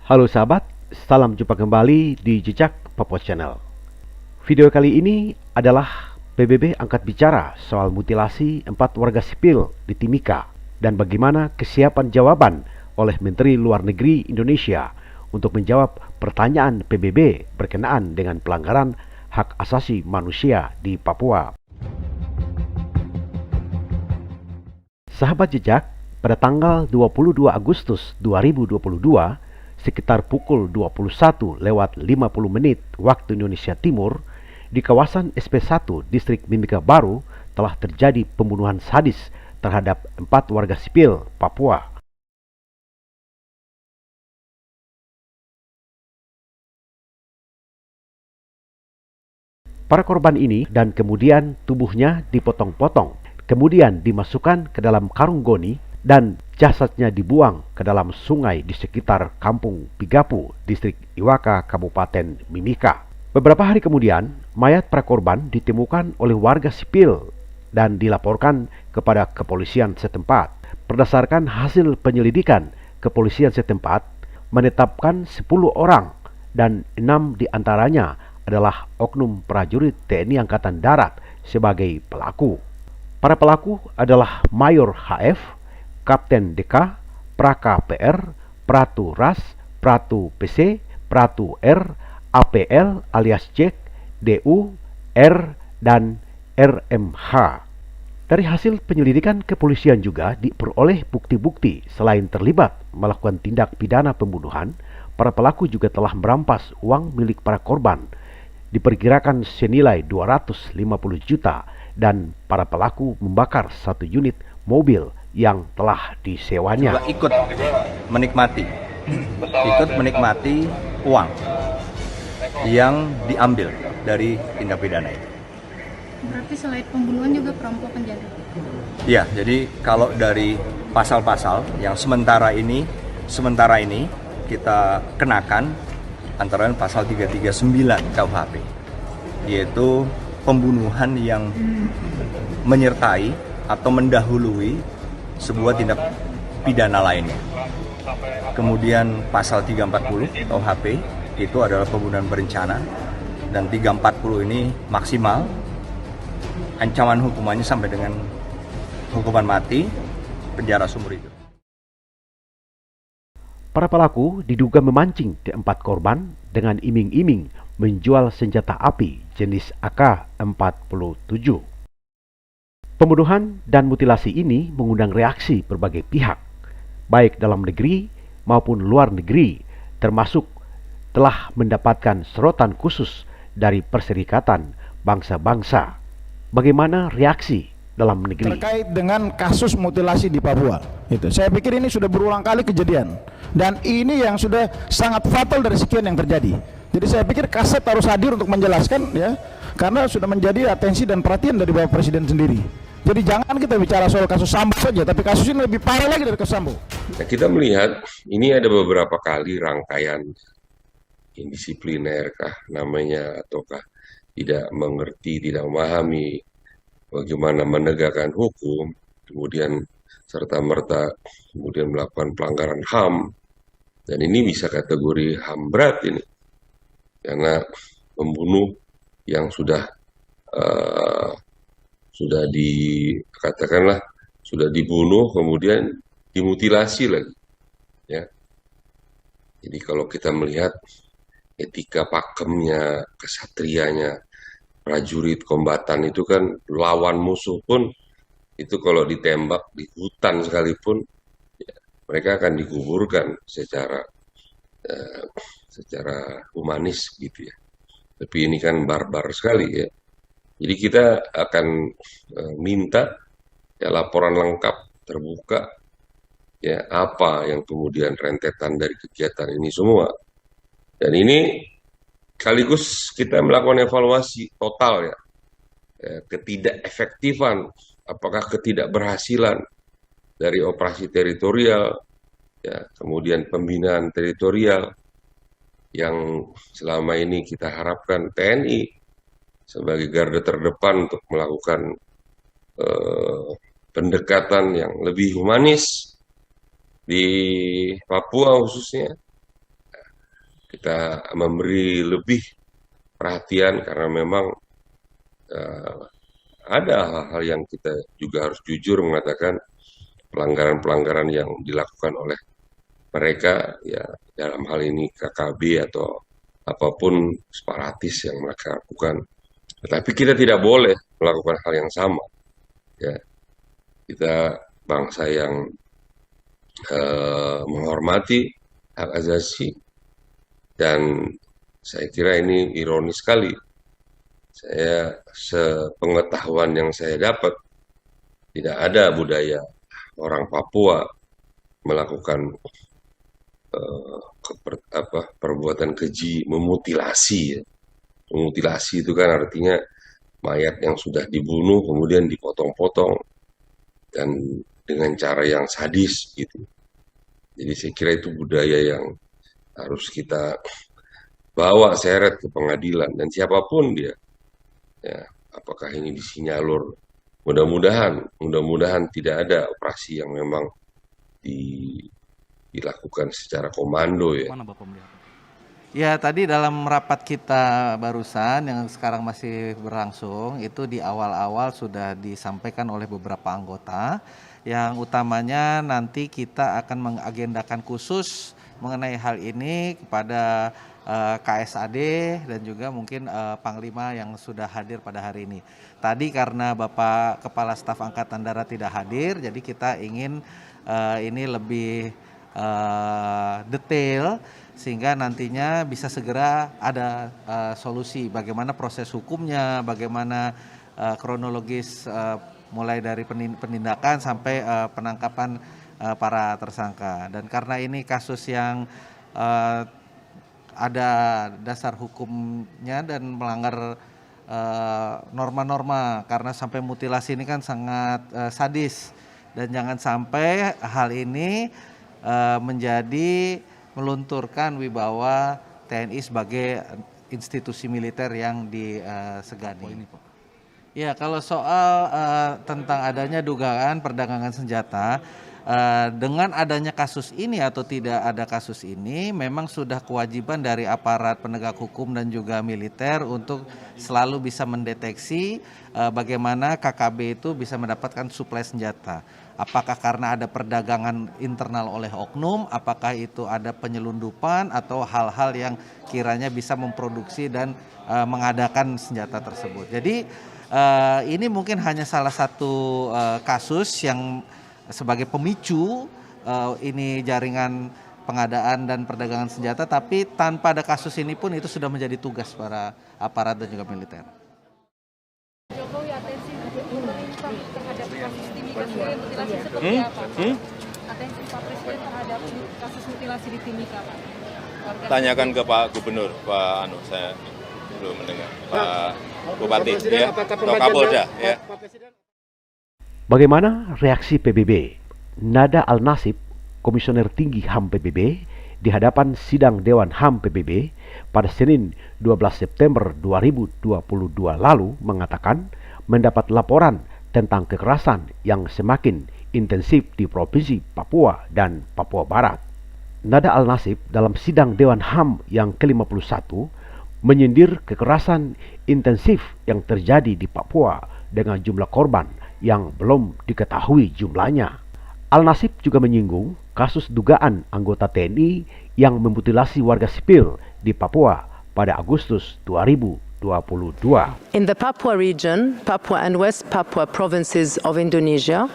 Halo sahabat, salam jumpa kembali di Jejak Papua Channel. Video kali ini adalah PBB angkat bicara soal mutilasi 4 warga sipil di Timika dan bagaimana kesiapan jawaban oleh Menteri Luar Negeri Indonesia untuk menjawab pertanyaan PBB berkenaan dengan pelanggaran hak asasi manusia di Papua. Sahabat Jejak, pada tanggal 22 Agustus 2022, sekitar pukul 21.50 waktu Indonesia Timur, di kawasan SP1 distrik Mimika Baru telah terjadi pembunuhan sadis terhadap 4 warga sipil Papua. Para korban ini dan kemudian tubuhnya dipotong-potong, kemudian dimasukkan ke dalam karung goni dan jasadnya dibuang ke dalam sungai di sekitar Kampung Pigapu, distrik Iwaka, Kabupaten Mimika. Beberapa hari kemudian, mayat para korban ditemukan oleh warga sipil dan dilaporkan kepada kepolisian setempat. Berdasarkan hasil penyelidikan, kepolisian setempat menetapkan 10 orang dan 6 diantaranya adalah oknum prajurit TNI Angkatan Darat sebagai pelaku. Para pelaku adalah Mayor HF, Kapten DK, Praka PR, Pratu RAS, Pratu PC, Pratu R, APL alias Jack, DU, R, dan RMH. Dari hasil penyelidikan kepolisian juga diperoleh bukti-bukti selain terlibat melakukan tindak pidana pembunuhan, para pelaku juga telah merampas uang milik para korban, diperkirakan senilai 250 juta, dan para pelaku membakar 1 unit mobil yang telah disewanya. Ikut menikmati uang yang diambil dari tindak pidana itu. Berarti selain pembunuhan juga perampokan jadi? Ya, jadi kalau dari pasal-pasal yang sementara ini kita kenakan antara lain pasal 339 KUHP, yaitu pembunuhan yang menyertai atau mendahului sebuah tindak pidana lainnya. Kemudian pasal 340 KUHP itu adalah pembunuhan berencana, dan 340 ini maksimal ancaman hukumannya sampai dengan hukuman mati, penjara seumur hidup. Para pelaku diduga memancing keempat korban dengan iming-iming menjual senjata api jenis AK-47. Pembunuhan dan mutilasi ini mengundang reaksi berbagai pihak, baik dalam negeri maupun luar negeri, termasuk telah mendapatkan sorotan khusus dari Perserikatan Bangsa-Bangsa. Bagaimana reaksi dalam negeri terkait dengan kasus mutilasi di Papua? Itu, saya pikir ini sudah berulang kali kejadian, dan ini yang sudah sangat fatal dari sekian yang terjadi. Jadi saya pikir Kasat harus hadir untuk menjelaskan, ya, karena sudah menjadi atensi dan perhatian dari Bapak Presiden sendiri. Jadi jangan kita bicara soal kasus Sambo saja, tapi kasus ini lebih parah lagi dari kasus Sambo. Nah, kita melihat ini ada beberapa kali rangkaian indisipliner kah namanya, ataukah tidak mengerti, tidak memahami bagaimana menegakkan hukum, kemudian serta-merta kemudian melakukan pelanggaran HAM, dan ini bisa kategori HAM berat ini, karena membunuh yang sudah dikatakanlah sudah dibunuh kemudian dimutilasi lagi, ya. Jadi kalau kita melihat etika pakemnya, kesatrianya prajurit kombatan itu kan, lawan musuh pun itu kalau ditembak di hutan sekalipun, ya, mereka akan dikuburkan secara humanis gitu ya. Tapi ini kan barbar sekali ya. Jadi kita akan minta ya laporan lengkap terbuka, ya, apa yang kemudian rentetan dari kegiatan ini semua. Dan ini sekaligus kita melakukan evaluasi total, ya, ketidakefektifan, apakah ketidakberhasilan dari operasi teritorial, ya, kemudian pembinaan teritorial yang selama ini kita harapkan TNI sebagai garda terdepan untuk melakukan pendekatan yang lebih humanis di Papua khususnya. kita memberi lebih perhatian karena memang ada hal-hal yang kita juga harus jujur mengatakan pelanggaran-pelanggaran yang dilakukan oleh mereka, ya dalam hal ini KKB atau apapun separatis yang mereka lakukan. Tetapi kita tidak boleh melakukan hal yang sama. Ya, kita bangsa yang menghormati hak asasi, dan saya kira ini ironis sekali. Saya sepengetahuan yang saya dapat, tidak ada budaya orang Papua melakukan perbuatan keji, memutilasi. Ya. Memutilasi itu kan artinya mayat yang sudah dibunuh kemudian dipotong-potong dan dengan cara yang sadis gitu. Jadi saya kira itu budaya yang harus kita bawa seret ke pengadilan, dan siapapun dia, ya, apakah ini disinyalir, mudah-mudahan tidak ada operasi yang memang dilakukan secara komando ya. Mana Bapak melihat? Ya, tadi dalam rapat kita barusan yang sekarang masih berlangsung, itu di awal-awal sudah disampaikan oleh beberapa anggota, yang utamanya nanti kita akan mengagendakan khusus mengenai hal ini kepada KSAD dan juga mungkin Panglima yang sudah hadir pada hari ini. Tadi karena Bapak Kepala Staf Angkatan Darat tidak hadir, jadi kita ingin ini lebih detail sehingga nantinya bisa segera ada solusi bagaimana proses hukumnya, bagaimana kronologis mulai dari penindakan sampai penangkapan para tersangka. Dan karena ini kasus yang ada dasar hukumnya dan melanggar norma-norma, karena sampai mutilasi ini kan sangat sadis, dan jangan sampai hal ini menjadi melunturkan wibawa TNI sebagai institusi militer yang disegani. Ya, kalau soal tentang adanya dugaan perdagangan senjata, dengan adanya kasus ini atau tidak ada kasus ini, memang sudah kewajiban dari aparat penegak hukum dan juga militer untuk selalu bisa mendeteksi bagaimana KKB itu bisa mendapatkan suplai senjata. Apakah karena ada perdagangan internal oleh oknum, apakah itu ada penyelundupan atau hal-hal yang kiranya bisa memproduksi dan mengadakan senjata tersebut. Jadi ini mungkin hanya salah satu kasus yang sebagai pemicu ini jaringan pengadaan dan perdagangan senjata, tapi tanpa ada kasus ini pun itu sudah menjadi tugas para aparat dan juga militer. Jokowi atensi pemerintah terhadap kasus Timika mutilasi seperti apa? Atensi Pak Presiden terhadap kasus mutilasi di Timika, Pak? Tanyakan ke Pak Gubernur, Pak saya belum mendengar. Pak Bupati ya, atau Kapolda ya. Bagaimana reaksi PBB? Nada Al-Nasib, Komisioner Tinggi HAM PBB, di hadapan sidang Dewan HAM PBB pada Senin 12 September 2022 lalu mengatakan mendapat laporan tentang kekerasan yang semakin intensif di Provinsi Papua dan Papua Barat. Nada Al-Nasib dalam sidang Dewan HAM yang ke-51 menyindir kekerasan intensif yang terjadi di Papua dengan jumlah korban yang belum diketahui jumlahnya. Al-Nasib juga menyinggung kasus dugaan anggota TNI yang memutilasi warga sipil di Papua pada Agustus 2022. In the Papua region, Papua and West Papua provinces of Indonesia,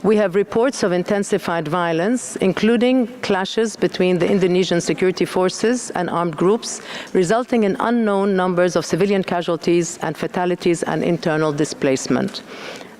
we have reports of intensified violence, including clashes between the Indonesian security forces and armed groups, resulting in unknown numbers of civilian casualties and fatalities and internal displacement.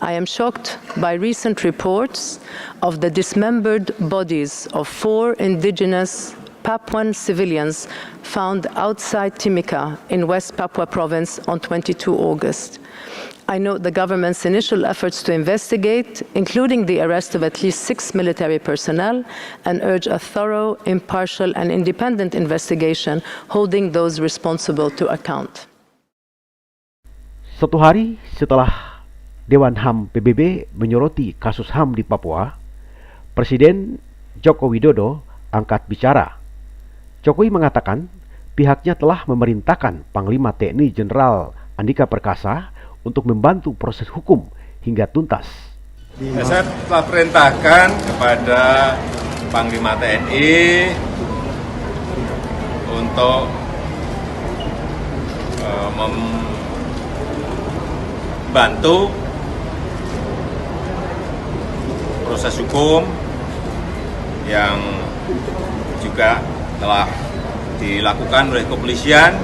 I am shocked by recent reports of the dismembered bodies of 4 indigenous Papuan civilians found outside Timika in West Papua province on 22 August. I note the government's initial efforts to investigate, including the arrest of at least 6 military personnel, and urge a thorough, impartial, and independent investigation holding those responsible to account. Satu hari setelah Dewan HAM PBB menyoroti kasus HAM di Papua, Presiden Joko Widodo angkat bicara. Jokowi mengatakan pihaknya telah memerintahkan Panglima TNI Jenderal Andika Perkasa untuk membantu proses hukum hingga tuntas. Saya telah perintahkan kepada Panglima TNI untuk membantu proses hukum yang juga telah dilakukan oleh kepolisian,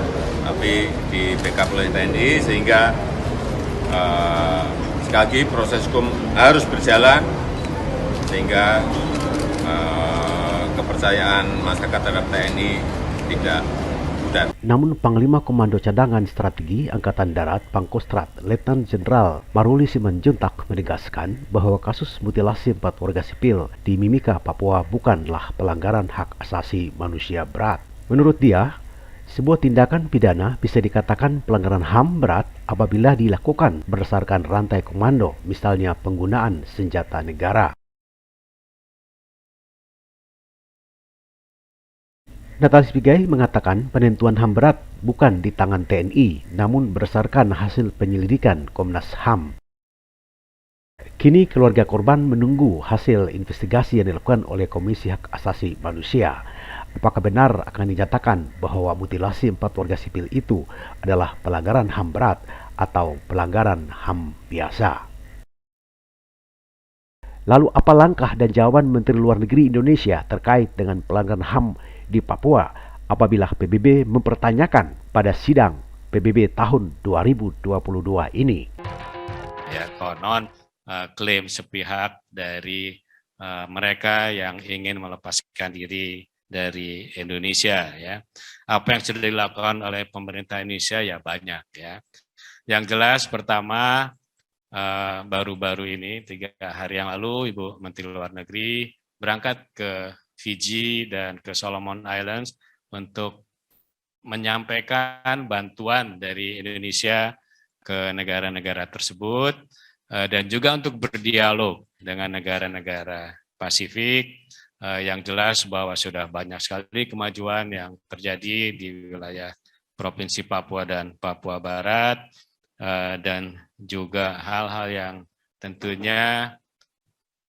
tapi di backup oleh TNI, sehingga sekali lagi proses hukum harus berjalan, sehingga kepercayaan masyarakat terhadap TNI tidak pudar. Namun Panglima Komando Cadangan Strategi Angkatan Darat Pangkostrat Letnan Jenderal Maruli Simanjuntak menegaskan bahwa kasus mutilasi 4 warga sipil di Mimika, Papua bukanlah pelanggaran hak asasi manusia berat. Menurut dia, sebuah tindakan pidana bisa dikatakan pelanggaran HAM berat apabila dilakukan berdasarkan rantai komando, misalnya penggunaan senjata negara. Natalis Pigai mengatakan penentuan HAM berat bukan di tangan TNI, namun berdasarkan hasil penyelidikan Komnas HAM. Kini keluarga korban menunggu hasil investigasi yang dilakukan oleh Komisi Hak Asasi Manusia. Apakah benar akan dinyatakan bahwa mutilasi 4 warga sipil itu adalah pelanggaran HAM berat atau pelanggaran HAM biasa? Lalu apa langkah dan jawaban Menteri Luar Negeri Indonesia terkait dengan pelanggaran HAM di Papua apabila PBB mempertanyakan pada sidang PBB tahun 2022 ini? Ya, konon klaim sepihak dari mereka yang ingin melepaskan diri dari Indonesia, ya. Apa yang sudah dilakukan oleh pemerintah Indonesia ya banyak, ya. Yang jelas pertama, baru-baru ini 3 hari yang lalu Ibu Menteri Luar Negeri berangkat ke Fiji dan ke Solomon Islands untuk menyampaikan bantuan dari Indonesia ke negara-negara tersebut, dan juga untuk berdialog dengan negara-negara Pasifik. Yang jelas bahwa sudah banyak sekali kemajuan yang terjadi di wilayah Provinsi Papua dan Papua Barat, dan juga hal-hal yang tentunya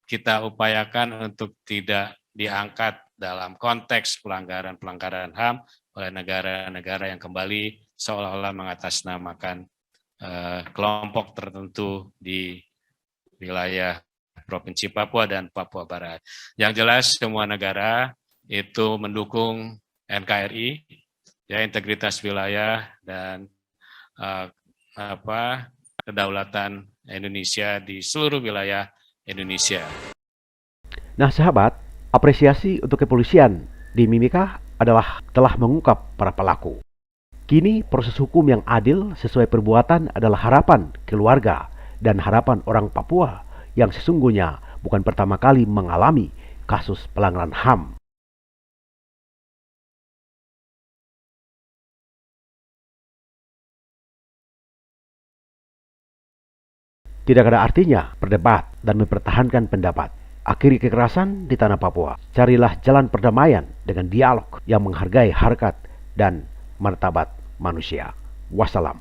kita upayakan untuk tidak diangkat dalam konteks pelanggaran-pelanggaran HAM oleh negara-negara yang kembali seolah-olah mengatasnamakan kelompok tertentu di wilayah Provinsi Papua dan Papua Barat. Yang jelas semua negara itu mendukung NKRI, ya, integritas wilayah dan kedaulatan Indonesia di seluruh wilayah Indonesia. Nah sahabat, apresiasi untuk kepolisian di Mimika adalah telah mengungkap para pelaku. Kini proses hukum yang adil sesuai perbuatan adalah harapan keluarga dan harapan orang Papua yang sesungguhnya bukan pertama kali mengalami kasus pelanggaran HAM. Tidak ada artinya berdebat dan mempertahankan pendapat. Akhiri kekerasan di tanah Papua. Carilah jalan perdamaian dengan dialog yang menghargai harkat dan martabat manusia. Wassalam.